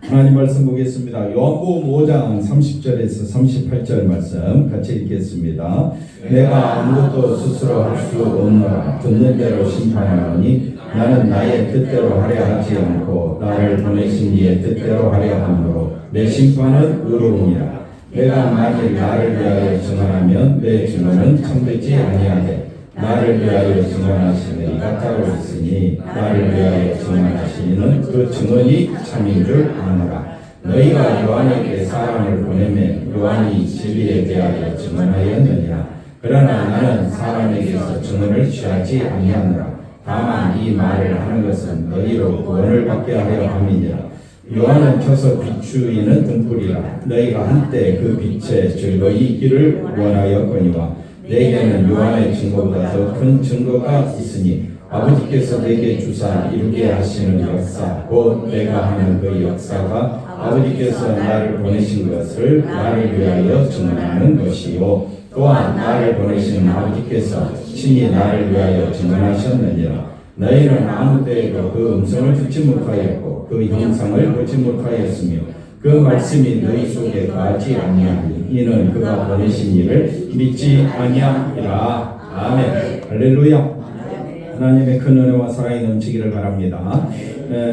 하나님 말씀 보겠습니다. 요한복음 5장 30절에서 38절 말씀 같이 읽겠습니다. 내가 아무것도 스스로 할 수 없노라. 듣는 대로 심판하노니 나는 나의 뜻대로 하려 하지 않고 나를 보내신 이의 뜻대로 하려 함으로 내 심판은 의로우니라. 내가 만일 나를 위하여 증언하면 내 증언은 참되지 아니하되 나를 위하여 증언하시는 이가 따로 있으니 나를 위하여 증언하시는 그 증언이 참인 줄 아노라. 너희가 요한에게 사람을 보내면 요한이 진리에 대하여 증언하였느니라. 그러나 나는 사람에게서 증언을 취하지 아니하노라. 다만 이 말을 하는 것은 너희로 구원을 받게 하려 함이니라. 요한은 켜서 비추이는 등불이라. 너희가 한때 그 빛에 즐거이 있기를 원하였거니와 내게는 요한의 증거보다 더 큰 증거가 있으니 아버지께서 내게 주사 이루게 하시는 역사 곧 내가 하는 그 역사가 아버지께서 나를 보내신 것을 나를 위하여 증언하는 것이요 또한 나를 보내신 아버지께서 친히 나를 위하여 증언하셨느니라. 너희는 아무 때에도 그 음성을 듣지 못하였고 그 형상을 보지 못하였으며 그 말씀이 너희 속에 거하지 아니하니 이는 그가 보내신 이를 믿지 아니함이라. 아멘. 할렐루야. 하나님의 큰 은혜와 사랑이 넘치기를 바랍니다.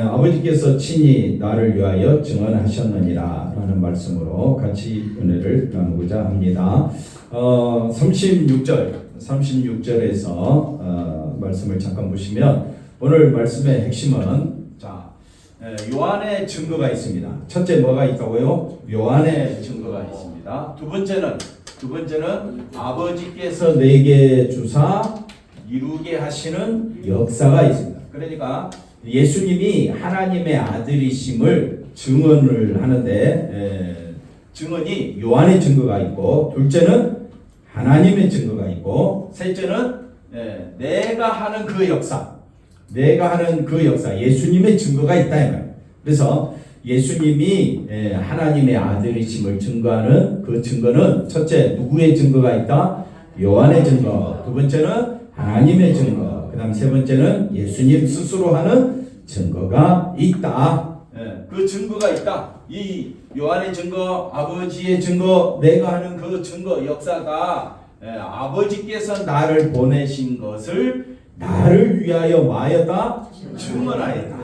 아버지께서 친히 나를 위하여 증언하셨느니라 라는 말씀으로 같이 은혜를 나누고자 합니다. 36절에서 말씀을 잠깐 보시면 오늘 말씀의 핵심은 요한의 증거가 있습니다. 첫째 뭐가 있다고요? 요한의 증거가 있습니다. 두 번째는 아버지께서 내게 주사 이루게 하시는 역사가 있습니다. 그러니까 예수님이 하나님의 아들이심을 증언을 하는데 증언이 요한의 증거가 있고 둘째는 하나님의 증거가 있고 셋째는 내가 하는 그 역사 예수님의 증거가 있다 이 말이에요. 그래서 예수님이 하나님의 아들이심을 증거하는 그 증거는 첫째 누구의 증거가 있다? 요한의 증거. 두 번째는 하나님의 증거. 그다음 세 번째는 예수님 스스로 하는 증거가 있다. 그 증거가 있다. 이 요한의 증거, 아버지의 증거, 내가 하는 그 증거 역사가 아버지께서 나를 보내신 것을 나를 위하여 마하였다 증언하였다.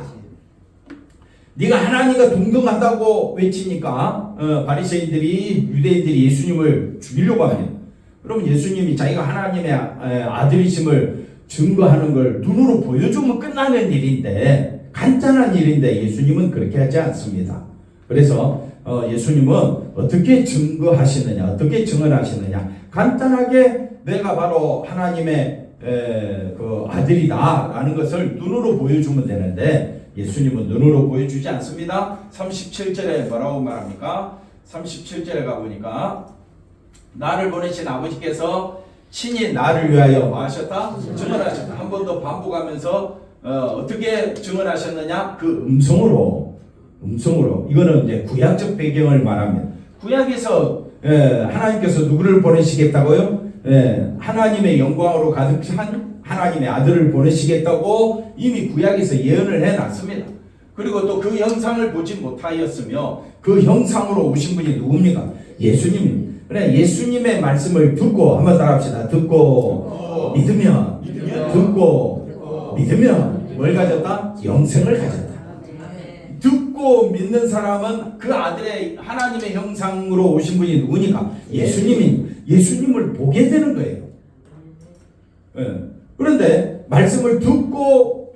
네가 하나님과 동등하다고 외치니까 바리새인들이 유대인들이 예수님을 죽이려고 합니다. 그러면 예수님이 자기가 하나님의 아들이심을 증거하는 걸 눈으로 보여주면 끝나는 일인데 간단한 일인데 예수님은 그렇게 하지 않습니다. 그래서 예수님은 어떻게 증거하시느냐, 어떻게 증언하시느냐, 간단하게 내가 바로 하나님의 그 아들이다라는 것을 눈으로 보여주면 되는데 예수님은 눈으로 보여주지 않습니다. 37절에 뭐라고 말합니까? 37절에 가보니까 나를 보내신 아버지께서 친히 나를 위하여 뭐 하셨다? 증언하셨다. 한 번 더 반복하면서 어떻게 증언하셨느냐? 그 음성으로. 이거는 이제 구약적 배경을 말합니다. 구약에서 하나님께서 누구를 보내시겠다고요? 하나님의 영광으로 가득한 하나님의 아들을 보내시겠다고 이미 구약에서 예언을 해놨습니다. 그리고 또 그 형상을 보지 못하였으며 그 형상으로 오신 분이 누굽니까? 예수님입니다. 그래 예수님의 말씀을 듣고 한번 따라합시다. 듣고 믿으면 듣고 믿으면 뭘 가졌다? 영생을 가졌다. 듣고 믿는 사람은 그 아들의 하나님의 형상으로 오신 분이 누구니까? 예수님을 보게 되는 거예요. 그런데 말씀을 듣고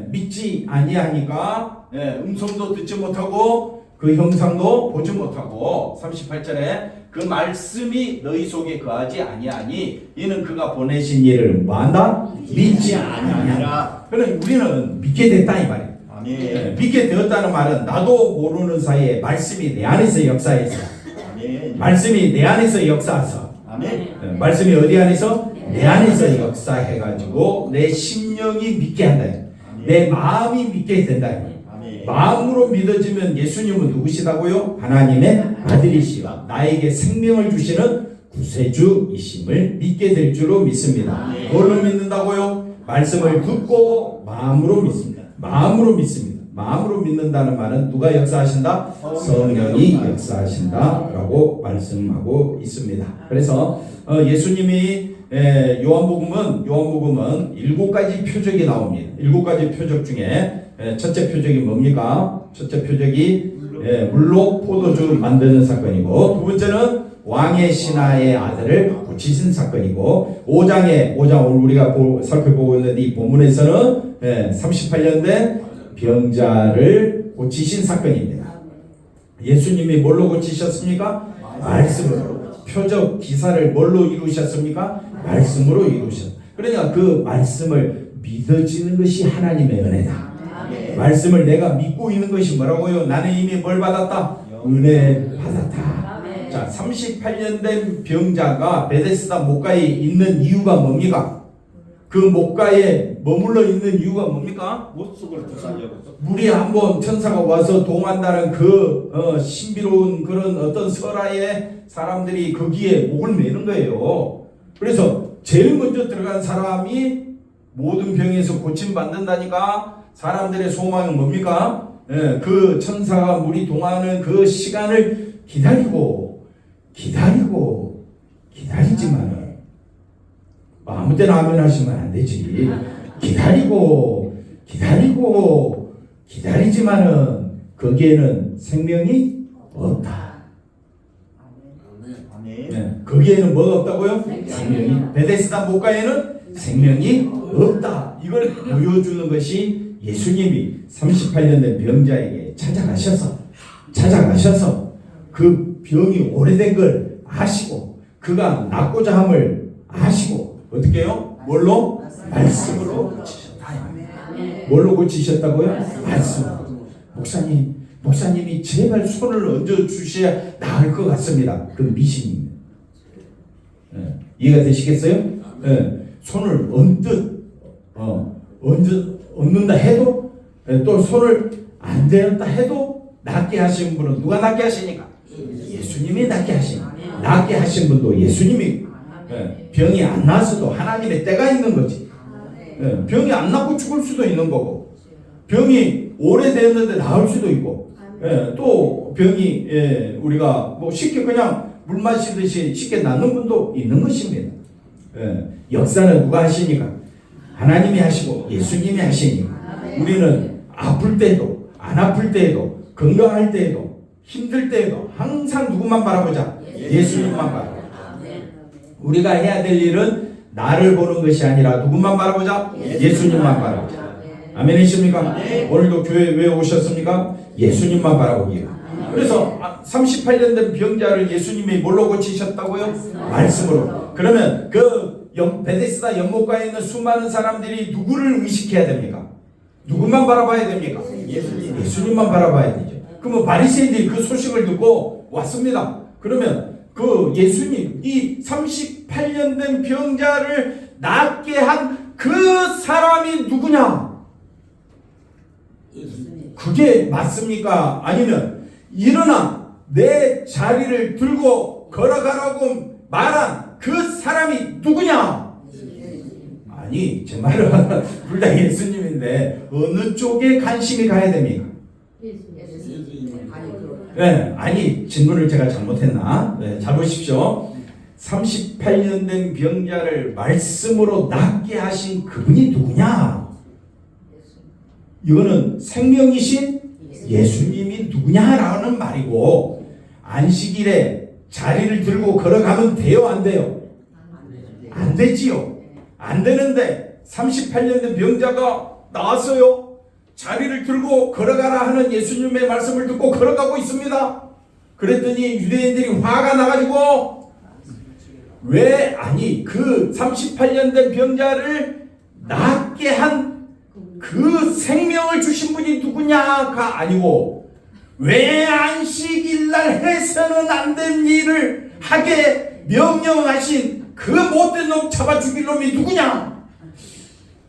믿지 아니하니까 음성도 듣지 못하고 그 형상도 보지 못하고 38절에 그 말씀이 너희 속에 거하지 아니하니 이는 그가 보내신 이를 뭐한다? 믿지 아니하니라. 그럼 우리는 믿게 됐다 이 말이에요. 믿게 되었다는 말은 나도 모르는 사이에 말씀이 내 안에서 역사해서 말씀이 내 안에서 역사해서 말씀이 어디 안에서? 내 안에서 역사해가지고 내 심령이 믿게 한다. 내 마음이 믿게 된다. 마음으로 믿어지면 예수님은 누구시다고요? 하나님의 아들이시와 나에게 생명을 주시는 구세주이심을 믿게 될 줄로 믿습니다. 뭘로 믿는다고요? 말씀을 듣고 마음으로 믿습니다. 마음으로 믿습니다. 마음으로 믿는다는 말은 누가 역사하신다? 성령이 역사하신다라고 말씀하고 있습니다. 그래서 예수님이 요한복음은 7가지 표적이 나옵니다. 7가지 표적 중에 첫째 표적이 뭡니까? 첫째 표적이 물로 포도주 만드는 사건이고, 두 번째는 왕의 신하의 아들을 고치신 사건이고, 5장 오늘 우리가 살펴보고 있는 이 본문에서는 38년 된 병자를 고치신 사건입니다. 예수님이 뭘로 고치셨습니까? 말씀으로. 표적 기사를 뭘로 이루셨습니까? 말씀으로 이루셨습니다. 그러니까 그 말씀을 믿어지는 것이 하나님의 은혜다. 말씀을 내가 믿고 있는 것이 뭐라고요? 나는 이미 뭘 받았다? 은혜 받았다. 자, 38년 된 병자가 베데스다 목가에 있는 이유가 뭡니까? 그 목가에 머물러 있는 이유가 뭡니까? 물이 한번 천사가 와서 동한다는 그 신비로운 그런 어떤 설화에 사람들이 거기에 목을 매는 거예요. 그래서 제일 먼저 들어간 사람이 모든 병에서 고침받는다니까. 사람들의 소망은 뭡니까? 그 천사가 물이 동하는 그 시간을 기다리지만은 아무 때나 아멘 하시면 안 되지. 기다리지만은 거기에는 생명이 없다. 거기에는 뭐가 없다고요? 생명이. 베데스다 목가에는 생명이 없다. 이걸 보여주는 것이 예수님이 38년 된 병자에게 찾아가셔서 그 병이 오래된 걸 아시고 그가 낫고자 함을 아시고 어떻게 해요? 뭘로? 말씀으로 고치셨다. 뭘로 고치셨다고요? 말씀으로. 목사님이 제발 손을 얹어 주셔야 나을 것 같습니다. 그 미신입니다. 이해가 되시겠어요? 손을 얹는다 해도 또 손을 안 대었다 해도 낫게 하신 분은 누가 낫게 하시니까? 예수님이 낫게 하시니까. 낫게 하신 분도 예수님이. 병이 안 나서도 하나님의 때가 있는 거지. 병이 안 낫고 죽을 수도 있는 거고, 병이 오래됐는데 나을 수도 있고, 또 병이 우리가 뭐 쉽게 그냥 물 마시듯이 쉽게 낫는 분도 있는 것입니다. 역사는 누가 하시니까? 하나님이 하시고 예수님이 하시니까. 우리는 아플 때도 안 아플 때에도 건강할 때에도 힘들 때에도 항상 누구만 바라보자? 예수님만 바라보자. 우리가 해야 될 일은 나를 보는 것이 아니라 누구만 바라보자? 예수님만 바라보자. 아멘이십니까? 오늘도 교회 왜 오셨습니까? 예수님만 바라보기로. 그래서 38년 된 병자를 예수님이 뭘로 고치셨다고요? 말씀으로. 그러면 그 베데스다 연못가에 있는 수많은 사람들이 누구를 의식해야 됩니까? 누구만 바라봐야 됩니까? 예수님만 바라봐야 되죠. 그러면 바리새인들이 그 소식을 듣고 왔습니다. 그러면 그 예수님, 이 38년 된 병자를 낫게 한 그 사람이 누구냐? 그게 맞습니까? 아니면 일어나 내 자리를 들고 걸어가라고 말한 그 사람이 누구냐? 아니, 제 말은 둘 다 예수님인데 어느 쪽에 관심이 가야 됩니까? 아니, 질문을 제가 잘못했나? 잘 보십시오. 38년 된 병자를 말씀으로 낫게 하신 그분이 누구냐? 이거는 생명이신 예수님이 누구냐라는 말이고, 안식일에 자리를 들고 걸어가면 돼요, 안 돼요? 안 되지요. 안 되는데 38년 된 병자가 나왔어요. 자리를 들고 걸어가라 하는 예수님의 말씀을 듣고 걸어가고 있습니다. 그랬더니 유대인들이 화가 나가지고 그 38년 된 병자를 낫게 한 그 생명을 주신 분이 누구냐가 아니고, 왜 안식일날 해서는 안 된 일을 하게 명령하신 그 못된 놈 잡아 죽일 놈이 누구냐?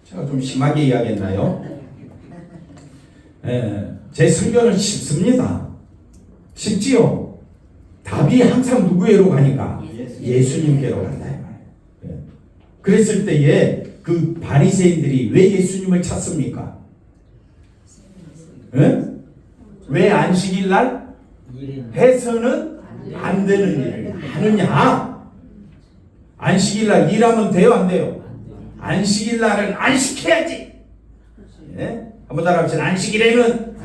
제가 좀 심하게 이야기했나요? 제 설교는 쉽습니다. 쉽지요? 답이 항상 누구에로 가니까? 예수님께로 간다. 그랬을 때에 그 바리새인들이 왜 예수님을 찾습니까? 예? 왜 안식일 날 해서는 안 되는 일을 하느냐? 안식일 날 일하면 돼요, 안 돼요? 안식일 날은 안식해야지. 예? 한번 따라합시다. 안식일에는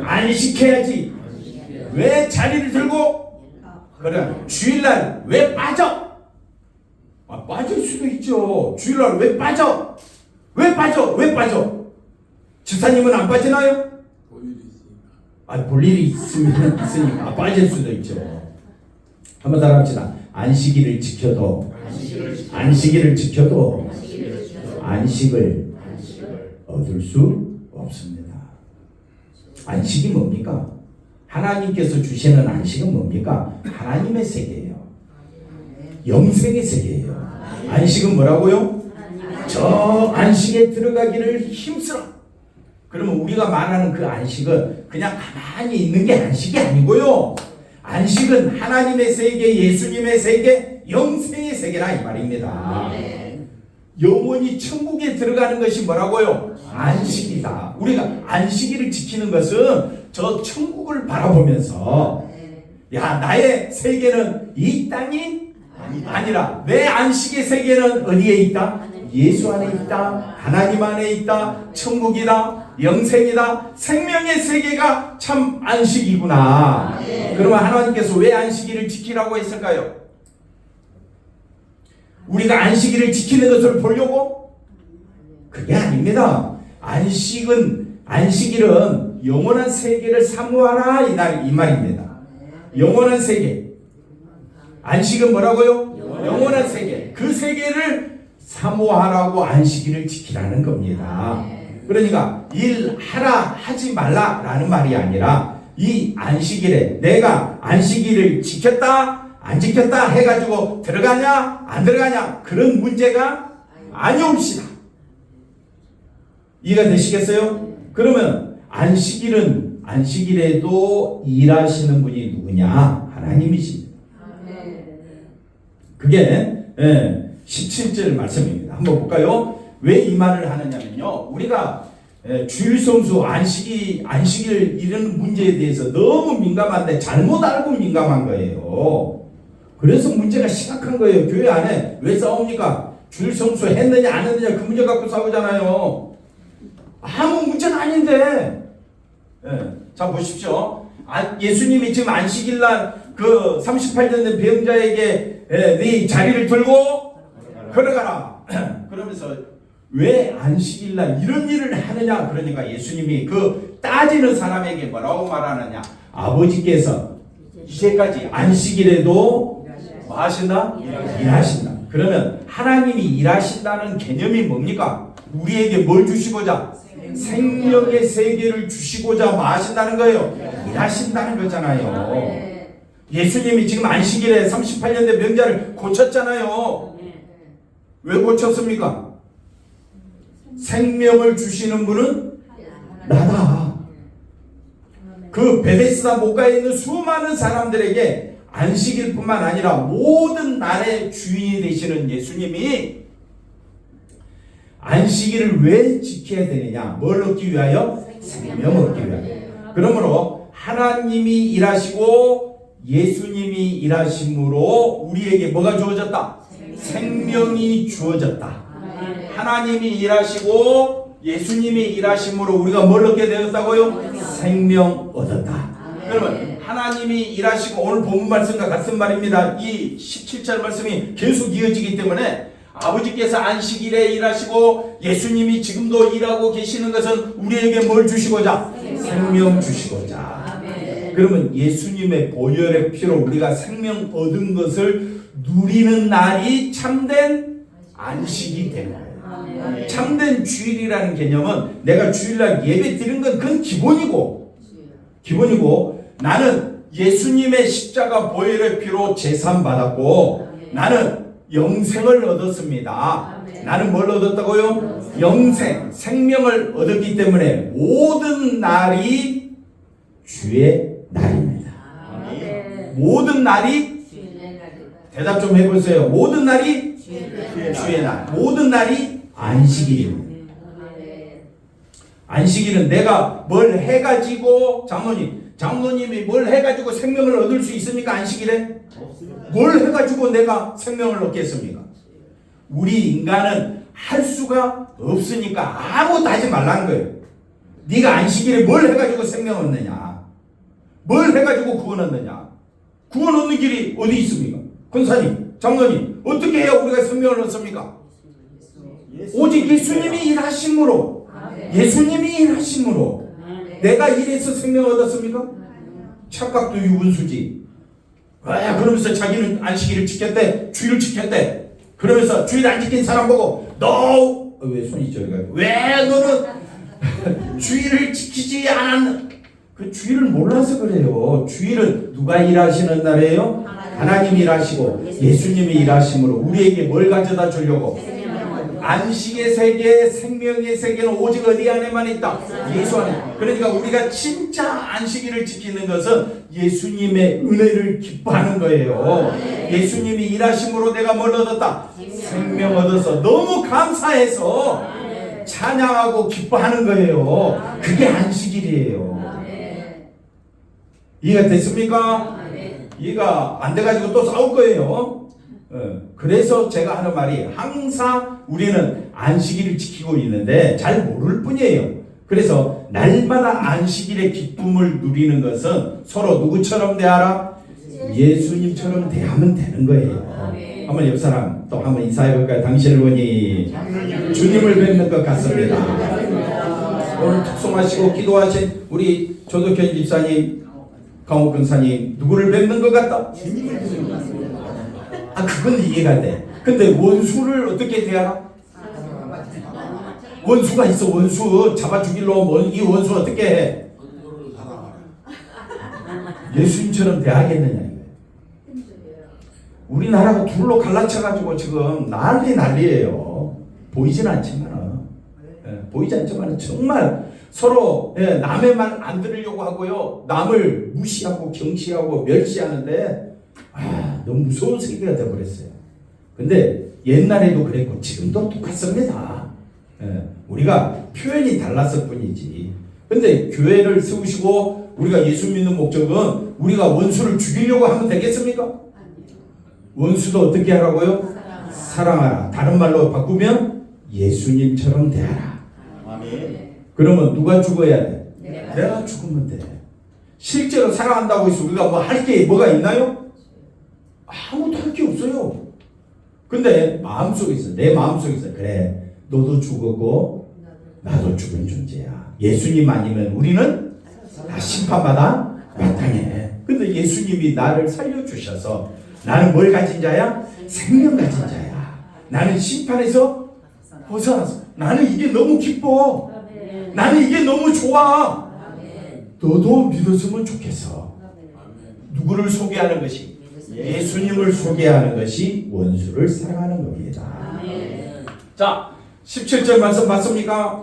안식해야지. 왜 자리를 들고? 그래. 주일날 왜 빠져? 빠질 수도 있죠. 주일날 왜 빠져? 왜 빠져? 왜 빠져? 집사님은 안 빠지나요? 볼 일이 있으니까 빠질 수도 있죠. 한번 따라합시다. 안식일을 지켜도 안식을 얻을 수 없습니다. 안식이 뭡니까? 하나님께서 주시는 안식은 뭡니까? 하나님의 세계예요. 영생의 세계예요. 안식은 뭐라고요? 저 안식에 들어가기를 힘쓰라. 그러면 우리가 말하는 그 안식은 그냥 가만히 있는 게 안식이 아니고요. 안식은 하나님의 세계, 예수님의 세계, 영생의 세계라 이 말입니다. 영원히 천국에 들어가는 것이 뭐라고요? 안식이다. 우리가 안식일을 지키는 것은 저 천국을 바라보면서 야, 나의 세계는 이 땅이 아니라 내 안식의 세계는 어디에 있다? 예수 안에 있다. 하나님 안에 있다. 천국이다. 영생이다. 생명의 세계가 참 안식이구나. 그러면 하나님께서 왜 안식일을 지키라고 했을까요? 우리가 안식일을 지키는 것을 보려고? 그게 아닙니다. 안식일은 영원한 세계를 사모하라 이 말입니다. 영원한 세계. 안식은 뭐라고요? 영원한 세계. 그 세계를 사모하라고 안식일을 지키라는 겁니다. 그러니까 일하라 하지 말라라는 말이 아니라 이 안식일에 내가 안식일을 지켰다 안 지켰다 해가지고 들어가냐 안 들어가냐 그런 문제가 아니옵시다. 이해가 되시겠어요? 그러면 안식일에도 일하시는 분이 누구냐? 하나님이십니다. 그게 17절 말씀입니다. 한번 볼까요? 왜 이 말을 하느냐면요. 우리가 주일 성수 안식일 이런 문제에 대해서 너무 민감한데 잘못 알고 민감한 거예요. 그래서 문제가 심각한 거예요. 교회 안에 왜 싸웁니까? 주일 성수 했느냐 안 했느냐 그 문제 갖고 싸우잖아요. 아무 문제는 아닌데. 자 보십시오. 예수님이 지금 안식일날 그 38년 된 병자에게 네 자리를 들고 걸어가라. 그러면서 왜 안식일날 이런 일을 하느냐? 그러니까 예수님이 그 따지는 사람에게 뭐라고 말하느냐? 아버지께서 이제까지 안식일에도 뭐 하신다? 일하신다. 그러면 하나님이 일하신다는 개념이 뭡니까? 우리에게 뭘 주시고자? 생명의 세계를 주시고자 뭐 하신다는 거예요? 일하신다는 거잖아요. 예수님이 지금 안식일에 38년 된 병자를 고쳤잖아요. 왜 고쳤습니까? 생명을 주시는 분은 나다. 그 베데스다 목가에 있는 수많은 사람들에게 안식일뿐만 아니라 모든 날의 주인이 되시는 예수님이 안식일을 왜 지켜야 되느냐? 뭘 얻기 위하여? 생명을 얻기 위하여. 그러므로 하나님이 일하시고 예수님이 일하심으로 우리에게 뭐가 주어졌다? 생명이 주어졌다. 하나님이 일하시고 예수님이 일하심으로 우리가 뭘 얻게 되었다고요? 생명 얻었다. 그러면 하나님이 일하시고 오늘 본문 말씀과 같은 말입니다. 이 17절 말씀이 계속 이어지기 때문에 아버지께서 안식일에 일하시고 예수님이 지금도 일하고 계시는 것은 우리에게 뭘 주시고자? 생명 주시고자. 그러면 예수님의 보혈의 피로 우리가 생명 얻은 것을 누리는 날이 참된 안식이 되는 거예요. 참된 주일이라는 개념은 내가 주일날 예배 드리는 건 그건 기본이고 나는 예수님의 십자가 보혈의 피로 제산 받았고 나는 영생을 얻었습니다. 나는 뭘 얻었다고요? 영생, 생명을 얻었기 때문에 모든 날이 주의 날입니다. 모든 날이 대답 좀 해보세요. 모든 날이 주의 날. 모든 날이 안식일입니다. 안식일은 내가 뭘 해가지고 장로님이 뭘 해가지고 생명을 얻을 수 있습니까? 안식일에? 뭘 해가지고 내가 생명을 얻겠습니까? 우리 인간은 할 수가 없으니까 아무것도 하지 말라는 거예요. 네가 안식일에 뭘 해가지고 생명 얻느냐? 뭘 해가지고 구원 얻느냐? 구원 얻는 길이 어디 있습니까? 권사님, 장로님, 어떻게 해야 우리가 생명을 얻습니까? 오직 예수님이 일하심으로, 예수님이 일하심으로. 내가 일해서 생명을 얻었습니까? 착각도 유분수지. 그러면서 자기는 안식일을 지켰대, 주일을 지켰대. 그러면서 주일 안 지킨 사람 보고 너 왜 손이 저리가? 왜 너는 주일을 지키지 않았나? 그 주일을 몰라서 그래요. 주일은 누가 일하시는 날이에요? 하나님이 일하시고 예수님이 일하심으로 우리에게 뭘 가져다 주려고? 안식의 세계, 생명의 세계는 오직 어디 안에만 있다? 예수 안에. 그러니까 우리가 진짜 안식일을 지키는 것은 예수님의 은혜를 기뻐하는 거예요. 예수님이 일하심으로 내가 뭘 얻었다? 생명 얻어서 너무 감사해서 찬양하고 기뻐하는 거예요. 그게 안식일이에요. 이해가 됐습니까? 이해가 안 돼가지고 또 싸울 거예요. 그래서 제가 하는 말이 항상 우리는 안식일을 지키고 있는데 잘 모를 뿐이에요. 그래서 날마다 안식일의 기쁨을 누리는 것은 서로 누구처럼 대하라? 예수님처럼 대하면 되는 거예요. 한번 옆 사람 또 한번 인사해 볼까요? 당신을 보니 주님을 뵙는 것 같습니다. 오늘 특송하시고 기도하신 우리 조덕현 집사님, 강옥 근사님 누구를 뵙는 것 같다? 그건 이해가 돼. 근데 원수를 어떻게 대하라? 원수가 있어. 원수 잡아 죽이려고 이 원수 어떻게 해? 예수님처럼 대하겠느냐. 우리나라가 둘로 갈라쳐가지고 지금 난리예요. 보이진 않지만, 보이지 않지만 정말 서로 남의 말 안 들으려고 하고요. 남을 무시하고 경시하고 멸시하는데 너무 무서운 세계가 되어버렸어요. 근데 옛날에도 그랬고 지금도 똑같습니다. 우리가 표현이 달랐을 뿐이지. 근데 교회를 세우시고 우리가 예수 믿는 목적은 우리가 원수를 죽이려고 하면 되겠습니까? 원수도 어떻게 하라고요? 사랑하라. 다른 말로 바꾸면 예수님처럼 대하라. 그러면 누가 죽어야 돼? 내가 죽으면 돼. 실제로 사랑한다고 해서 우리가 뭐 할 게 뭐가 있나요? 아무것도 할 게 없어요. 근데 마음속에 있어. 내 마음속에 있어. 그래, 너도 죽었고 나도 죽은 존재야. 예수님 아니면 우리는 다 심판받아 마땅해. 근데 예수님이 나를 살려주셔서 나는 뭘 가진 자야? 생명 가진 자야. 나는 심판에서 벗어났어. 나는 이게 너무 기뻐. 나는 이게 너무 좋아. 너도 믿었으면 좋겠어. 누구를 소개하는 것이? 예수님을 소개하는 것이 원수를 사랑하는 겁니다. 자, 17절 말씀 맞습니까?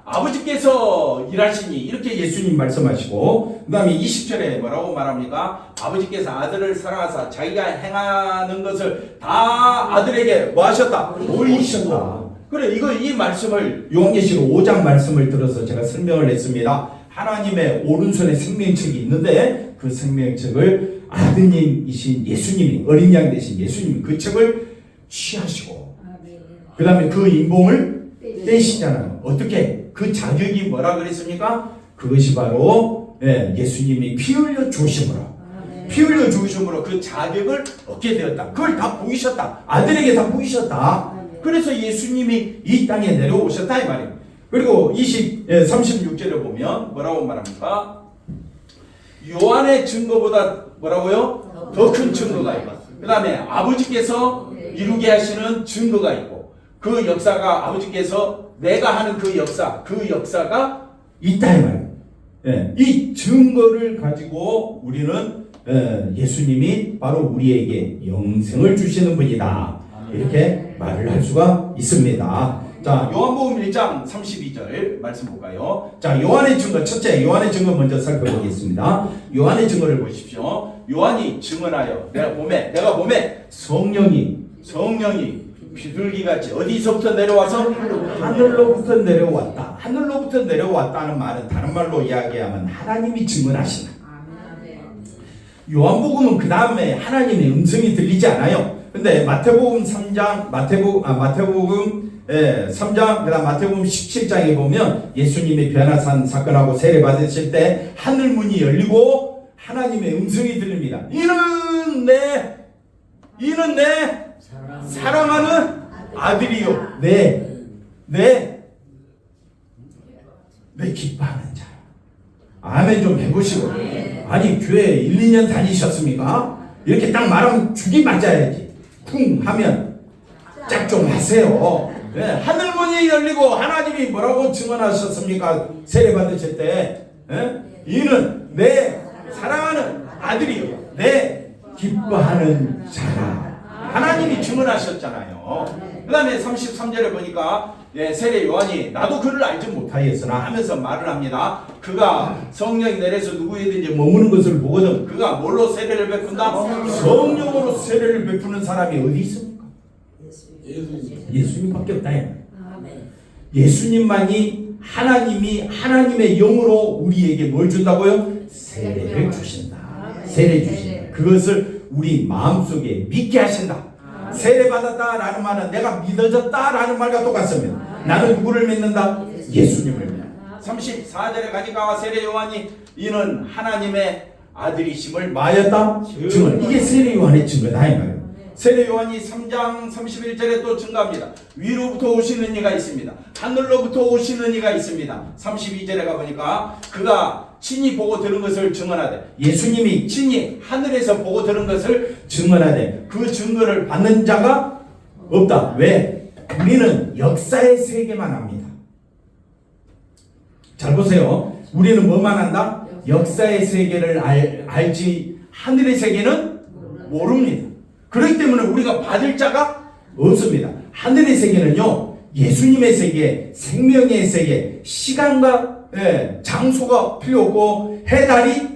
아버지께서 일하시니 이렇게 예수님 말씀하시고, 그 다음에 20절에 뭐라고 말합니까? 아버지께서 아들을 사랑하사 자기가 행하는 것을 다 아들에게 뭐 하셨다? 보이셨다. 그래, 이 말씀을 요한계시록 5장 말씀을 들어서 제가 설명을 했습니다. 하나님의 오른손에 생명책이 있는데 그 생명책을 아드님이신 예수님이, 어린 양 되신 예수님이 그 책을 취하시고 그 다음에 그 인봉을 떼시잖아요. 어떻게? 그 자격이 뭐라 그랬습니까? 그것이 바로 예수님이 피 흘려 주심으로, 피 흘려 주심으로 그 자격을 얻게 되었다. 그걸 다 보이셨다. 아들에게 다 보이셨다. 그래서 예수님이 이 땅에 내려오셨다 이 말이에요. 그리고 36절에 보면 뭐라고 말합니까? 요한의 증거보다 뭐라고요? 더 큰 증거가 있고, 그 다음에 아버지께서 이루게 하시는 증거가 있고, 그 역사가 아버지께서 내가 하는 그 역사가 있다 이 말이에요. 이 증거를 가지고 우리는 예수님이 바로 우리에게 영생을 주시는 분이다, 이렇게 말을 할 수가 있습니다. 자, 요한복음 1장 32절 말씀 볼까요? 자, 요한의 증거, 첫째 요한의 증거 먼저 살펴보겠습니다. 요한의 증거를 보십시오. 요한이 증언하여 내가 봄에 성령이 비둘기같이 어디서부터 내려와서 하늘로부터 내려왔다. 하늘로부터 내려왔다는 말은 다른 말로 이야기하면 하나님이 증언하신다. 요한복음은 그 다음에 하나님의 음성이 들리지 않아요. 근데 마태복음 3장, 마태복음 3장, 그 다음 마태복음 17장에 보면 예수님이 변화산 사건하고 세례 받으실 때 하늘문이 열리고 하나님의 음성이 들립니다. 이는 내 사랑하는 아들이요. 내 기뻐하는 자. 아멘 좀 해보시고. 아니 교회 1, 2년 다니셨습니까? 이렇게 딱 말하면 죽이 맞아야지. 쿵 하면 짝 좀 하세요. 네, 하늘문이 열리고 하나님이 뭐라고 증언하셨습니까? 세례 받으실 때 이는 내 사랑하는 아들이요 내 기뻐하는 자라. 하나님이 증언하셨잖아요. 그 다음에 33절에 보니까 세례 요한이 나도 그를 알지 못하였으나 하면서 말을 합니다. 그가 성령이 내려서 누구에든지 머무는 것을 보거든 그가 뭘로 세례를 베푼다? 성령으로 세례를 베푸는 사람이 어디 있습니까? 예수님밖에 없다. 예수님만이 하나님이 하나님의 영으로 우리에게 뭘 준다고요? 세례를 주신다. 세례 주신다. 그것을 우리 마음속에 믿게 하신다. 세례 받았다라는 말은 내가 믿어졌다라는 말과 똑같습니다. 나는 누구를 믿는다? 예수님을 믿는다. 34절에 가니까 세례 요한이 이는 하나님의 아들이심을 마였다? 증언. 이게 세례 요한의 증거다 이 말이에요. 세례 요한이 3장 31절에 또 증거합니다. 위로부터 오시는 이가 있습니다. 하늘로부터 오시는 이가 있습니다. 32절에 가보니까 그가 친히 보고 들은 것을 증언하되 예수님이 친히 하늘에서 보고 들은 것을 증언하되 그 증거를 받는 자가 없다. 왜? 우리는 역사의 세계만 합니다. 잘 보세요. 우리는 뭐만 한다? 역사의 세계를 알지 하늘의 세계는 모릅니다. 그렇기 때문에 우리가 받을 자가 없습니다. 하늘의 세계는요 예수님의 세계, 생명의 세계, 시간과 장소가 필요 없고 해달이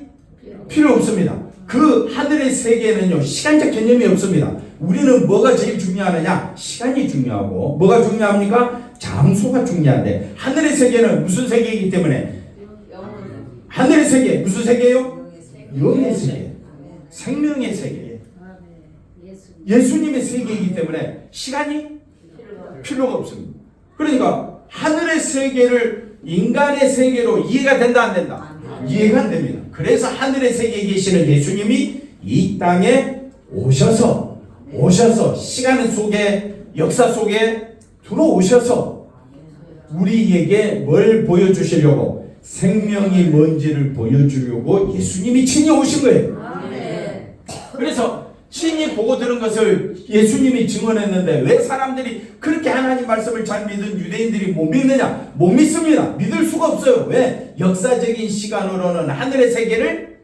필요 없습니다. 그 하늘의 세계는요 시간적 개념이 없습니다. 우리는 뭐가 제일 중요하느냐? 시간이 중요하고 뭐가 중요합니까? 장소가 중요한데 하늘의 세계는 무슨 세계이기 때문에 하늘의 세계 무슨 세계예요? 영의 세계, 생명의 세계, 예수님의 세계이기 때문에 시간이 필요가 없습니다. 그러니까 하늘의 세계를 인간의 세계로 이해가 된다 안 된다? 이해가 안 됩니다. 그래서 하늘의 세계에 계시는 예수님이 이 땅에 오셔서 시간 속에 역사 속에 들어오셔서 우리에게 뭘 보여주시려고 생명이 뭔지를 보여주려고 예수님이 친히 오신 거예요. 그래서 친히 보고 들은 것을 예수님이 증언했는데 왜 사람들이 그렇게 하나님 말씀을 잘 믿은 유대인들이 못 믿느냐? 못 믿습니다. 믿을 수가 없어요. 왜? 역사적인 시간으로는 하늘의 세계를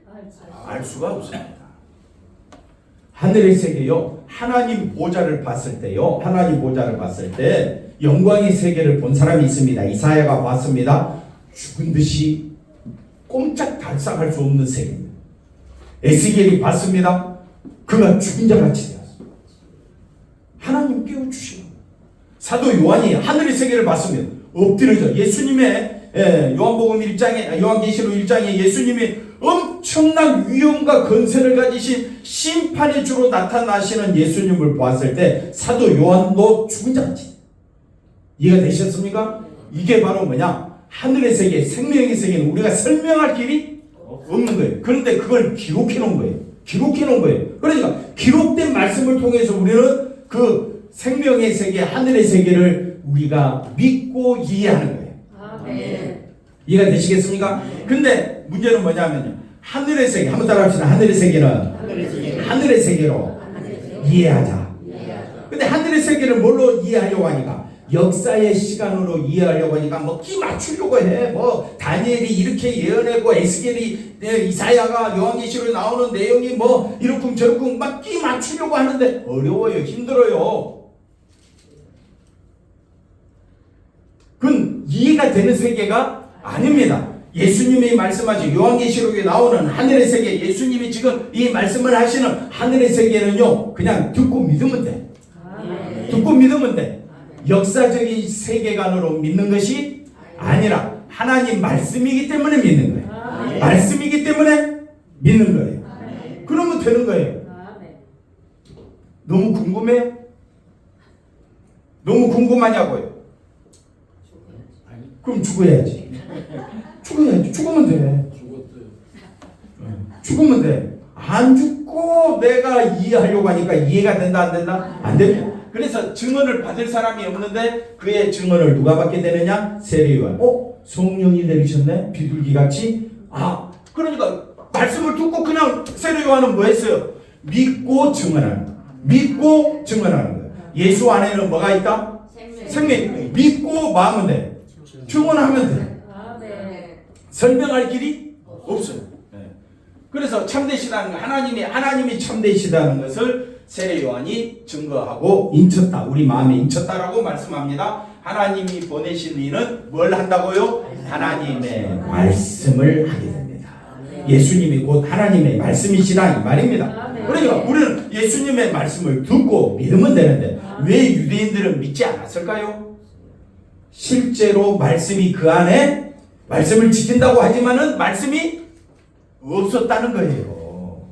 알 수가 없습니다. 하늘의 세계요 하나님 보좌를 봤을 때요 하나님 보좌를 봤을 때 영광의 세계를 본 사람이 있습니다. 이사야가 봤습니다. 죽은 듯이 꼼짝 달싹할 수 없는 세계입니다. 에스겔이 봤습니다. 그가 죽은 자 같이 되었습니다. 하나님 깨워주시고 사도 요한이 하늘의 세계를 봤습니다. 엎드려져 예수님의 요한복음 1장에 요한계시록 1장에 예수님이 엄청난 위엄과 권세를 가지신 심판의 주로 나타나시는 예수님을 보았을 때 사도 요한도 죽은 자 같이 이해가 되셨습니까? 이게 바로 뭐냐? 하늘의 세계, 생명의 세계는 우리가 설명할 길이 없는 거예요. 그런데 그걸 기록해 놓은 거예요. 기록해 놓은 거예요. 그러니까 기록된 말씀을 통해서 우리는 그 생명의 세계, 하늘의 세계를 우리가 믿고 이해하는 거예요. 아멘. 이해가 되시겠습니까? 근데 문제는 뭐냐면요. 하늘의 세계, 한번 따라 합시다. 하늘의 세계는 하늘의 세계로 이해하자. 근데 하늘의 세계를 뭘로 이해하려고 하니까? 역사의 시간으로 이해하려고 하니까 뭐 끼 맞추려고 해. 뭐 다니엘이 이렇게 예언했고 에스겔이 이사야가 요한계시록에 나오는 내용이 뭐 이렇쿵 저렇쿵 막 끼 맞추려고 하는데 어려워요. 힘들어요. 그건 이해가 되는 세계가 아닙니다. 예수님이 말씀하신 요한계시록에 나오는 하늘의 세계, 예수님이 지금 이 말씀을 하시는 하늘의 세계는요 그냥 듣고 믿으면 돼. 듣고 믿으면 돼. 역사적인 세계관으로 믿는 것이 아니라 하나님 말씀이기 때문에 믿는 거예요. 말씀이기 때문에 믿는 거예요. 그러면 되는 거예요. 너무 궁금해요? 너무 궁금하냐고요? 그럼 죽어야지. 죽어야지. 죽으면 돼. 죽으면 돼. 안 죽고 내가 이해하려고 하니까 이해가 된다 안 된다? 안 됩니다. 그래서 증언을 받을 사람이 없는데 그의 증언을 누가 받게 되느냐? 세례요한. 성령이 내리셨네? 비둘기같이? 그러니까 말씀을 듣고 그냥 세례요한은 뭐 했어요? 믿고 증언하는 거예요. 믿고 증언하는 거예요. 예수 안에는 뭐가 있다? 생명. 믿고 마음은 돼. 증언하면 돼. 설명할 길이 없어요. 그래서 참되시다는 거, 하나님이 참되시다는 것을 세례 요한이 증거하고 인쳤다. 우리 마음에 인쳤다라고 말씀합니다. 하나님이 보내신 이는 뭘 한다고요? 하나님의 말씀을 하게 됩니다. 예수님이 곧 하나님의 말씀이시다 이 말입니다. 그러니까 우리는 예수님의 말씀을 듣고 믿으면 되는데 왜 유대인들은 믿지 않았을까요? 실제로 말씀이 그 안에 말씀을 지킨다고 하지만은 말씀이 없었다는 거예요.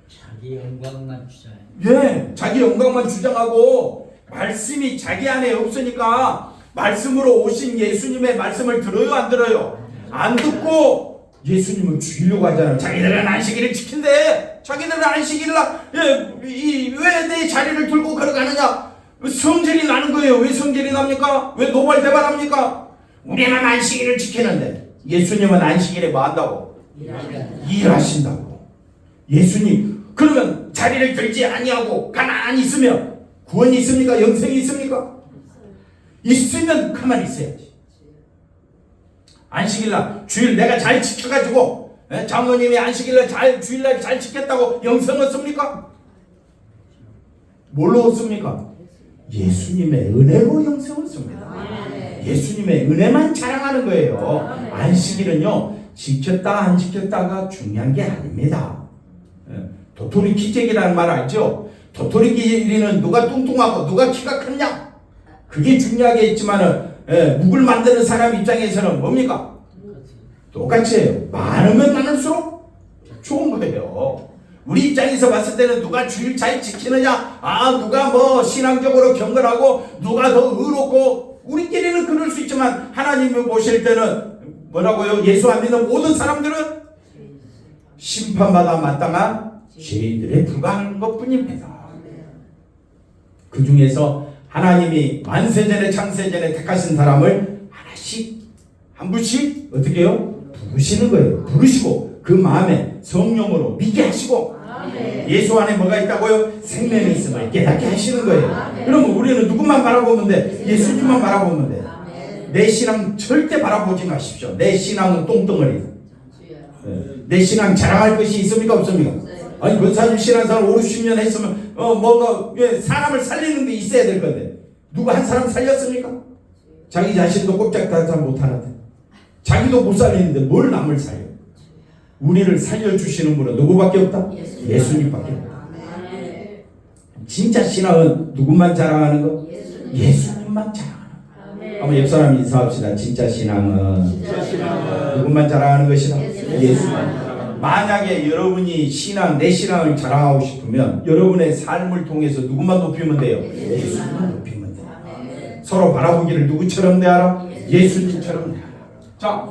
자기 영광만 주장해. 예, 자기 영광만 주장하고 말씀이 자기 안에 없으니까 말씀으로 오신 예수님의 말씀을 들어요, 안 들어요? 안 듣고 예수님을 죽이려고 하잖아요. 자기들은 안식일을 지킨대. 자기들은 안식일날 왜 내 자리를 들고 걸어가느냐? 성질이 나는 거예요. 왜 성질이 납니까? 왜 노발대발합니까? 우리는 안식일을 지키는데 예수님은 안식일에 뭐 한다고? 일하신다고. 예수님 그러면 자리를 들지 아니하고 가만히 있으면 구원이 있습니까? 영생이 있습니까? 있으면 가만히 있어야지. 안식일날 주일 내가 잘 지켜가지고 장로님이 안식일날 주일날 잘 지켰다고 영생 얻습니까? 뭘로 얻습니까? 예수님의 은혜로 영생 얻습니다. 예수님의 은혜만 자랑하는 거예요. 안식일은요 지켰다 안 지켰다가 중요한 게 아닙니다. 도토리 키재기라는 말 알죠? 도토리 키재기는 누가 뚱뚱하고 누가 키가 크냐? 그게 중요하겠지만은 묵을 만드는 사람 입장에서는 뭡니까? 똑같이 해요. 많으면 많을수록 좋은 거예요. 우리 입장에서 봤을 때는 누가 주일 잘 지키느냐? 누가 뭐 신앙적으로 경건하고 누가 더 의롭고 우리끼리는 그럴 수 있지만 하나님을 보실 때는 뭐라고요? 예수 안 믿는 모든 사람들은 심판받아 마땅한 죄인들에 불과한 것뿐입니다. 그 중에서 하나님이 만세전에 창세전에 택하신 사람을 하나씩 한 분씩 어떻게 해요? 부르시는 거예요. 부르시고 그 마음에 성령으로 믿게 하시고 예수 안에 뭐가 있다고요? 생명이 있음을 깨닫게 하시는 거예요. 그러면 우리는 누구만 바라보면 돼? 예수님만 바라보면 돼. 내 신앙 절대 바라보지 마십시오. 내 신앙은 똥덩어리. 내 신앙 자랑할 것이 있습니까? 없습니까? 아니 권사님 신앙생활 50년 했으면 뭔가 사람을 살리는 데 있어야 될 건데 누가 한 사람 살렸습니까? 자기 자신도 꼼짝달싹 못하는데 자기도 못 살리는데 뭘 남을 살려? 우리를 살려주시는 분은 누구밖에 없다? 예수님밖에 없다. 진짜 신앙은 누구만 자랑하는 거? 예수님만 자랑하는 거. 한번 옆 사람 인사합시다. 진짜 신앙은 누구만 자랑하는 것이다? 예수만. 만약에 여러분이 내 신앙을 자랑하고 싶으면 여러분의 삶을 통해서 누구만 높이면 돼요? 예수님만 높이면 돼요. 서로 바라보기를 누구처럼 대하라? 예수님처럼 대하라. 자,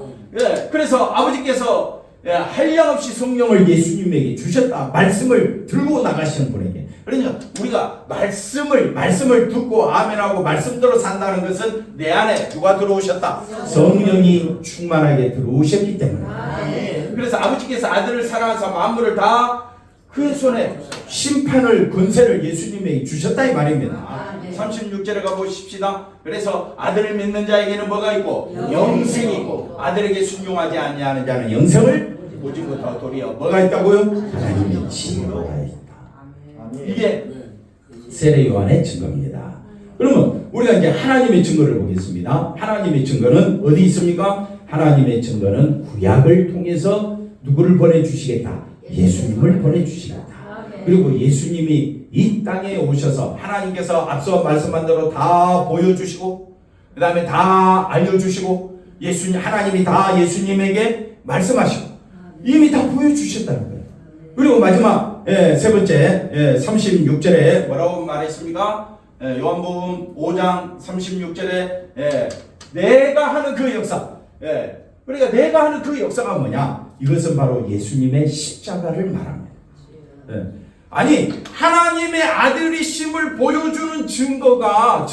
그래서 아버지께서 한량없이 성령을 예수님에게 주셨다. 말씀을 들고 나가시는 분에게. 그러니까 우리가 말씀을 듣고 아멘하고 말씀대로 산다는 것은 내 안에 누가 들어오셨다? 성령이 충만하게 들어오셨기 때문에. 그래서 아버지께서 아들을 사랑하사 만물을 다 그의 손에 심판을 권세를 예수님에게 주셨다 이 말입니다. 36절에 가보십시다. 그래서 아들을 믿는 자에게는 뭐가 있고? 영생이 있고 아들에게 순종하지 아니하는 자는 영생을 보지 못하고 도리어 뭐가 있다고요? 하나님의 지혜가 있다. 이게 세례 요한의 증거입니다. 그러면 우리가 이제 하나님의 증거를 보겠습니다. 하나님의 증거는 어디 있습니까? 하나님의 증거는 구약을 통해서 누구를 보내주시겠다? 예수님을 보내주시겠다. 그리고 예수님이 이 땅에 오셔서 하나님께서 앞서 말씀한 대로 다 보여주시고 그 다음에 다 알려주시고 하나님이 다 예수님에게 말씀하시고 이미 다 보여주셨다는 거예요. 그리고 마지막 세 번째 36절에 뭐라고 말했습니까? 요한복음 5장 36절에 내가 하는 그 역사 그러니까 내가 하는 그 역사가 뭐냐? 이것은 바로 예수님의 십자가를 말합니다. 아니 하나님의 아들이심을 보여주는 증거가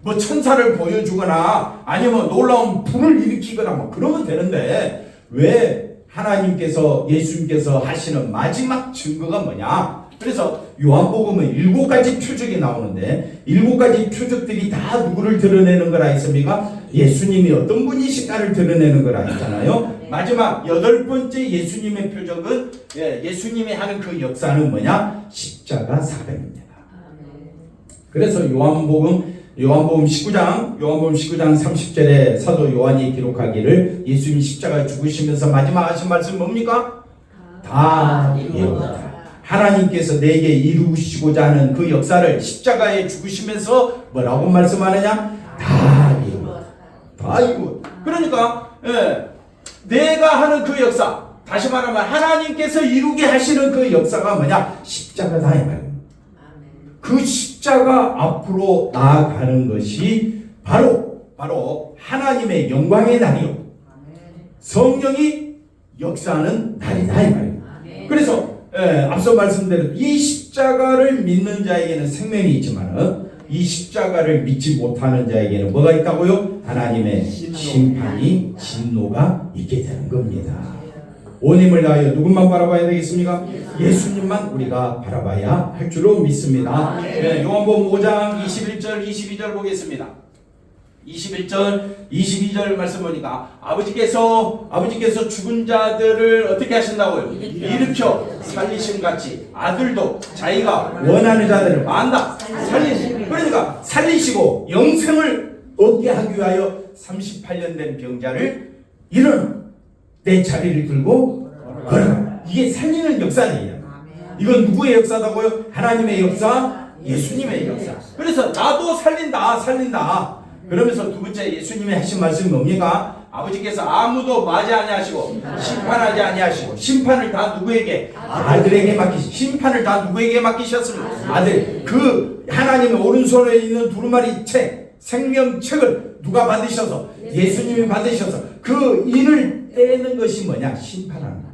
뭐 천사를 보여주거나 아니면 놀라운 불을 일으키거나 뭐 그러면 되는데 왜 하나님께서 예수님께서 하시는 마지막 증거가 뭐냐? 그래서 요한복음은 7가지 표적이 나오는데 7가지 표적들이 다 누구를 드러내는 거라 했습니까? 예수님이 어떤 분이실까를 드러내는 거라 했잖아요. 마지막 8번째 예수님의 표적은 예수님이 하는 그 역사는 뭐냐? 십자가 사건입니다. 그래서 요한복음 19장 30절에 사도 요한이 기록하기를 예수님이 십자가에 죽으시면서 마지막 하신 말씀 뭡니까? 다 이루었다. 하나님께서 내게 이루시고자 하는 그 역사를 십자가에 죽으시면서 뭐라고 말씀하느냐? 다 이루었다. 다 이루었다. 그러니까 내가 하는 그 역사, 다시 말하면 하나님께서 이루게 하시는 그 역사가 뭐냐? 십자가다 이 말이에요. 그 십자가 앞으로 나아가는 것이 바로 하나님의 영광의 날이요. 성령이 역사하는 날이다 이 말이에요. 그래서 앞서 말씀드린 이 십자가를 믿는 자에게는 생명이 있지만 이 십자가를 믿지 못하는 자에게는 뭐가 있다고요? 하나님의 심판이 진노가 있게 되는 겁니다. 온 힘을 다하여 누군만 바라봐야 되겠습니까? 예수님만 우리가 바라봐야 할 줄로 믿습니다. 요한복음 5장 21절 22절 보겠습니다. 21절 22절 말씀 보니까 아버지께서 죽은 자들을 어떻게 하신다고요? 일으켜 살리심 같이 아들도 자기가 원하는 자들을 만다 살리시. 그러니까 살리시고 영생을 얻게 하기 위하여 38년 된 병자를 일어나 내 자리를 들고 걸어가. 이게 살리는 역사예요. 이건 누구의 역사다고요? 하나님의 역사, 예수님의 역사. 그래서 나도 살린다. 그러면서 두 번째 예수님이 하신 말씀이 뭡니까? 아버지께서 아무도 맞이 아니하시고 심판하지 아니하시고 심판을 다 누구에게? 아들에게 맡기시. 심판을 다 누구에게 맡기셨습니까? 아들. 그 하나님의 오른손에 있는 두루마리 책, 생명책을 누가 받으셔서? 예수님이 받으셔서 그 인을 떼는 것이 뭐냐? 심판하는 거야.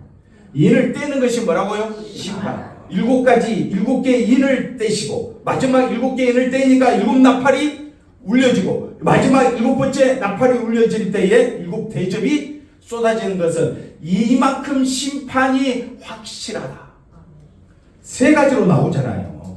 인을 떼는 것이 뭐라고요? 심판. 7개 인을 떼시고 마지막 7개 인을 떼니까 7나팔이 울려지고 마지막 7번째 나팔이 울려질 때에 7대접이 쏟아지는 것은 이만큼 심판이 확실하다. 3가지로 나오잖아요.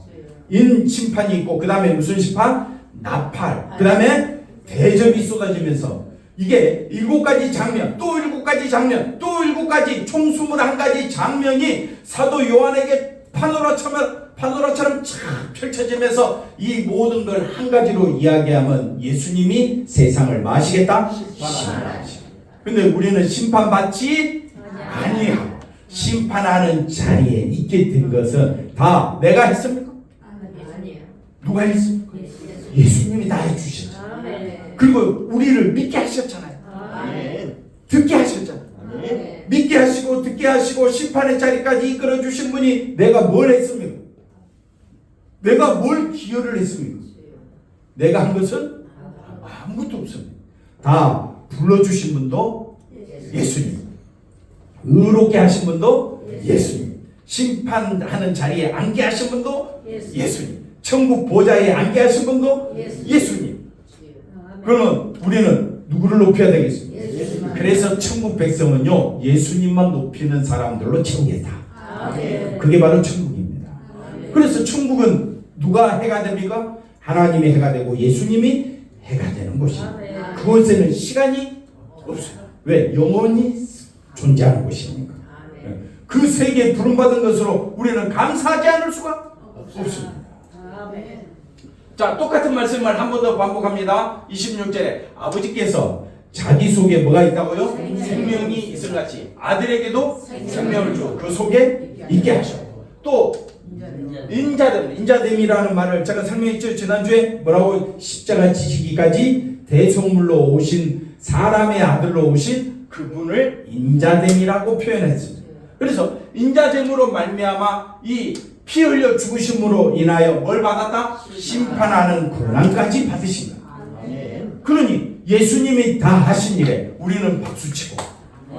인 심판이 있고 그 다음에 무슨 심판? 나팔. 그 다음에 대접이 쏟아지면서 이게 7가지 장면, 또 7가지 장면, 또 7가지 총 21가지 장면이 사도 요한에게 파노라처럼 쫙 펼쳐지면서 이 모든 걸 한 가지로 이야기하면 예수님이 세상을 마시겠다? 심판하시겠다. 근데 우리는 심판받지 아니하고 심판하는 자리에 있게 된 것은 다 내가 했습니까? 아니에요. 누가 했습니까? 예수님이 다 해주셨죠. 그리고 우리를 믿게 하셨잖아요. 듣게 하셨잖아요. 믿게 하시고 듣게 하시고 심판의 자리까지 이끌어 주신 분이 내가 뭘 했습니까? 내가 뭘 기여를 했습니까? 내가 한 것은 아무것도 없습니다. 다 불러주신 분도 예수님, 의롭게 하신 분도 예수님, 심판하는 자리에 앉게 하신 분도 예수님, 천국 보좌에 앉게 하신 분도 예수님. 그러면 우리는 누구를 높여야 되겠습니까? 그래서 천국 백성은요 예수님만 높이는 사람들로 채우겠다. 그게 바로 천국입니다. 그래서 천국은 누가 해가 됩니까? 하나님의 해가 되고 예수님이 해가 되는 곳입니다. 그곳에는 시간이 없어요. 왜? 영원히 존재하는 곳이니까. 그 세계에 부름받은 것으로 우리는 감사하지 않을 수가 없습니다. 자, 똑같은 말씀을 한 번 더 반복합니다. 26절에 아버지께서 자기 속에 뭐가 있다고요? 생명이 있을 같이 아들에게도 생명을 주고 그 속에 있게 하셨고 또 인자됨이라는 말을 제가 설명했죠. 지난주에 뭐라고 십자가 지시기까지 대속물로 오신 사람의 아들로 오신 그분을 인자됨이라고 표현했습니다. 그래서 인자됨으로 말미암아 이 피 흘려 죽으심으로 인하여 뭘 받았다? 심판하는 고난까지 받으신다. 그러니 예수님이 다 하신 일에 우리는 박수치고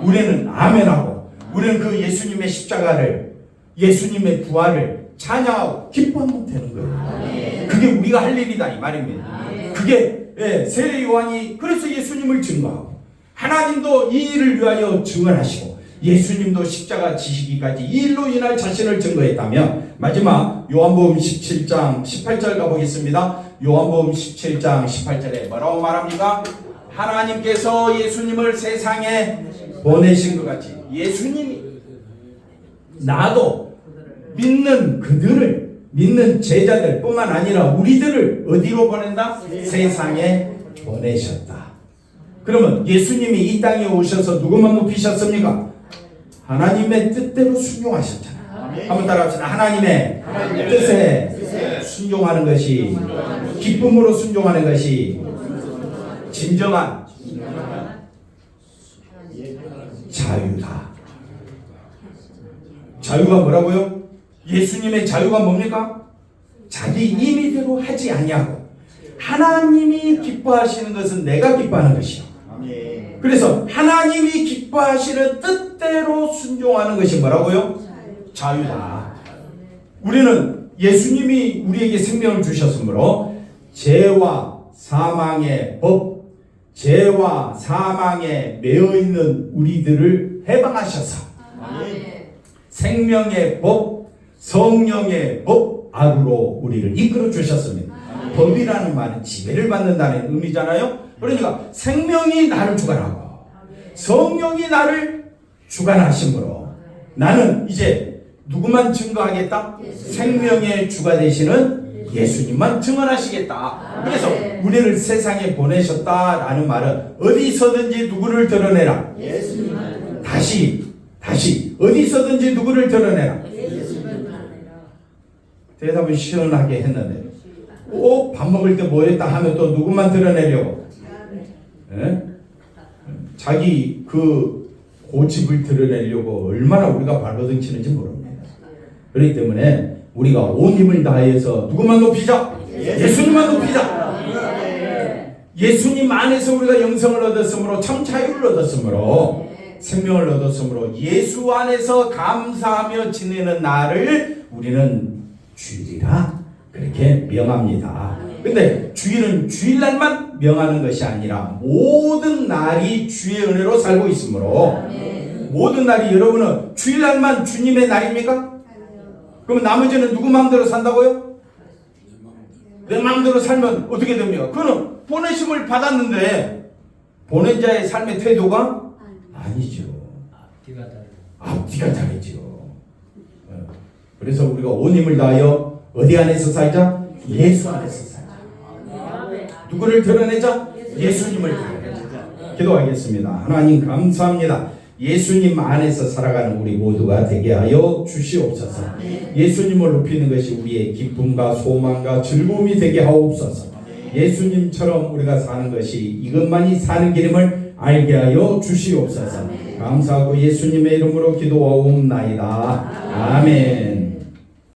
우리는 아멘하고 우리는 그 예수님의 십자가를 예수님의 부활을 찬양하고 기뻐하면 되는 거예요. 그게 우리가 할 일이다 이 말입니다. 그게 세례 요한이 그래서 예수님을 증거하고 하나님도 이 일을 위하여 증언하시고 예수님도 십자가 지시기까지 이 일로 인할 자신을 증거했다면 마지막 요한복음 17장 18절 가보겠습니다. 요한복음 17장 18절에 뭐라고 말합니까? 하나님께서 예수님을 세상에 보내신 것 같이 예수님이 나도 믿는 그들을 믿는 제자들 뿐만 아니라 우리들을 어디로 보낸다? 세상에 보내셨다. 그러면 예수님이 이 땅에 오셔서 누구만 높이셨습니까? 하나님의 뜻대로 순종하셨잖아요. 한번 따라합시다. 하나님의 뜻에 순종하는 것이 기쁨으로 순종하는 것이 진정한 자유다. 자유가 뭐라고요? 예수님의 자유가 뭡니까? 자기 임의대로 하지 아니하고 하나님이 기뻐하시는 것은 내가 기뻐하는 것이요. 그래서 하나님이 기뻐하시는 뜻대로 순종하는 것이 뭐라고요? 자유다. 우리는 예수님이 우리에게 생명을 주셨으므로 죄와 사망의 법, 죄와 사망에 매여 있는 우리들을 해방하셔서 생명의 법, 성령의 법 안으로 우리를 이끌어 주셨습니다. 법이라는 말은 지배를 받는다는 의미잖아요. 그러니까 생명이 나를 주관하고 성령이 나를 주관하심으로 나는 이제 누구만 증거하겠다? 생명의 주가 되시는 예수님만 증언하시겠다. 그래서 우리를 세상에 보내셨다라는 말은 어디서든지 누구를 드러내라. 다시 어디서든지 누구를 드러내라. 대답은 시원하게 했는데 꼭 밥 먹을 때 뭐했다 하면 또 누구만 드러내려고? 자기 그 고집을 드러내려고 얼마나 우리가 발버둥 치는지 모릅니다. 그렇기 때문에 우리가 온 힘을 다해서 누구만 높이자? 예수님만 높이자. 예수님 안에서 우리가 영성을 얻었으므로 참 자유를 얻었으므로 생명을 얻었으므로 예수 안에서 감사하며 지내는 날을 우리는 주일이라 그렇게 명합니다. 근데 주일은 주일날만 명하는 것이 아니라 모든 날이 주의 은혜로 살고 있으므로 모든 날이 여러분은 주일날만 주님의 날입니까? 그럼 나머지는 누구 마음대로 산다고요? 내 마음대로 살면 어떻게 됩니까? 그는 보내심을 받았는데 보낸 자의 삶의 태도가 아니죠. 앞뒤가 다르죠. 그래서 우리가 온 힘을 다하여 어디 안에서 살자? 예수 안에서 살자. 누구를 드러내자? 예수님을 드러내자. 기도하겠습니다. 하나님 감사합니다. 예수님 안에서 살아가는 우리 모두가 되게 하여 주시옵소서. 예수님을 높이는 것이 우리의 기쁨과 소망과 즐거움이 되게 하옵소서. 예수님처럼 우리가 사는 것이 이것만이 사는 길임을 알게 하여 주시옵소서. 감사하고 예수님의 이름으로 기도하옵나이다. 아멘.